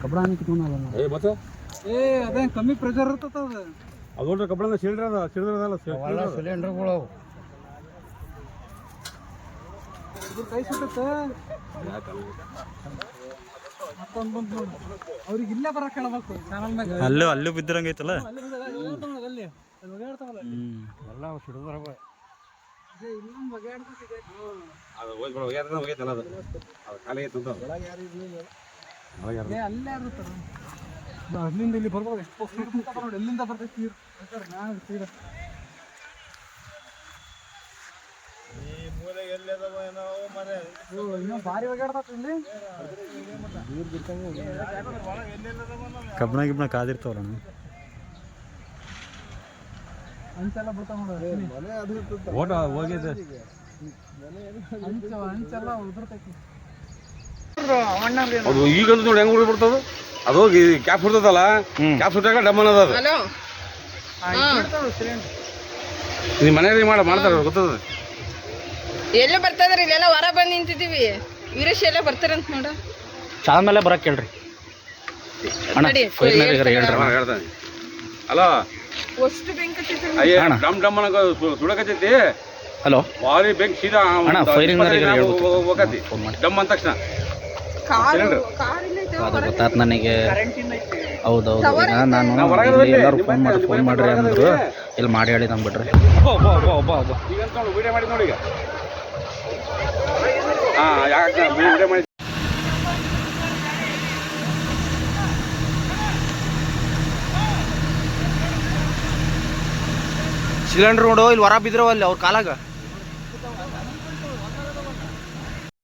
ಕಬ್ಬಣ ಅದೇ ಕಮ್ಮಿ ಪ್ರೆಷರ್ ಇರ್ತದ ಅದು ನೋಡ್ರಿ ಕಬ್ಬಣ ಸಿಲಿಂಡರ್ಗಳು ಕೈ ಸುಟ್ಟತ್ತೆ ಮತ್ತೊಂದು ಬಂದು ನೋಡಿ ಅವ್ರಿಗೆ ಇಲ್ಲೇ ಬರಕ್ಕೆ ಹೇಳ್ಬೇಕು ಚಾನಲ್ ಮ್ಯಾಗ ಅಲ್ಲೂ ಬಿದ್ದಿರಂಗೈತಲ್ಲ ಅಲ್ಲಿ ಬಗೆಯಾಡ್ತಾವಲ್ಲ ಎಲ್ಲ ಸಿಡಿದ್ರ ಇನ್ನೊಂದು ಬಗೆಯಾಡ್ತಿದೆ ಅದು ಹೋಗ್ತಲ್ಲ ಅದು ಖಾಲಿ ಐತೆ ಅಲ್ಲೇ ಆಗುತ್ತಲ್ಲ ಅಲ್ಲಿಂದ ಇಲ್ಲಿ ಬರ್ಬೋದು ಎಷ್ಟು ನೋಡಿ ಎಲ್ಲಿಂದ ಬರ್ತೈತಿ ನೀರು ಭಾರಿ ಒಗ್ಯಾಡ್ತ ಇಲ್ಲಿ ಕಬ್ಬಣ ಗಿಬ್ಬಣ ಕಾದಿರ್ತಾವಲ್ಲ ಅಂಚೆಲ್ಲ ಬಿಡ್ತಾವ ನೋಡ್ರಿ ಹೋಗಿದೆ ಅಂಚೆಲ್ಲ ಉದುರ್ತೈತಿ ಅದು ಈಗಂತೂ ನೋಡಿ ಹೆಂಗ್ ಉಳಿ ಬಿಡ್ತದ ಅದು ಹೋಗಿ ಕ್ಯಾಪ್ ಬಿಡ್ತದಲ್ಲ ಕ್ಯಾಪ್ ಸುಟ್ಟಾಗ ಡಮ್ಮನ್ ಅದ ನಿಮ್ಮ ಮನೆಯಲ್ಲಿ ಮಾಡ್ತಾರ ಗೊತ್ತದ ಎಲ್ಲ ಬರ್ತದ್ರಿ ಇಲ್ಲೆಲ್ಲ ಹೊರ ಬಂದು ನಿಂತಿದ್ದೀವಿ ವೀರೇಶ್ ಎಲ್ಲ ಬರ್ತಾರಂತ ನೋಡ ಚಾದ ಮೇಲೆ ಬರಕ್ಕೆ ಹೇಳ್ರಿ ಹೇಳ್ತಾನೆ ಅಲ್ಲ ಅಷ್ಟು ಬೆಂಕಿ ಅಯ್ಯ ಡಮ್ ಡಮ್ ಅನ್ನೋ ಸುಡಕತ್ತೈತಿ ಹಲೋ ಭಾರಿ ಬೆಂಕಿ ಸೀದಾ ಹೋಗತಿ ಡಮ್ ಅಂದ ತಕ್ಷಣ ಅದು ಗೊತ್ತಾಯ್ತು ನನಗೆ ಹೌದೌದು ನಾನು ಎಲ್ಲರೂ ಫೋನ್ ಮಾಡ್ರಿ ಅಂದ್ರು ಇಲ್ಲಿ ಮಾಡಿ ಹೇಳಿ ನಂಬಿಡ್ರಿ ಈಗಂತ ವಿಡಿಯೋ ಮಾಡಿ ನೋಡಿ ಈಗ ಹಾಂ ಯಾಕೆ ವಿಡಿಯೋ ಮಾಡಿ ಸಿಲಿಂಡರ್ ನೋಡು ಇಲ್ಲಿ ಹೊರ ಬಿದ್ರವ ಅಲ್ಲಿ ಅವ್ರ ಕಾಲಾಗ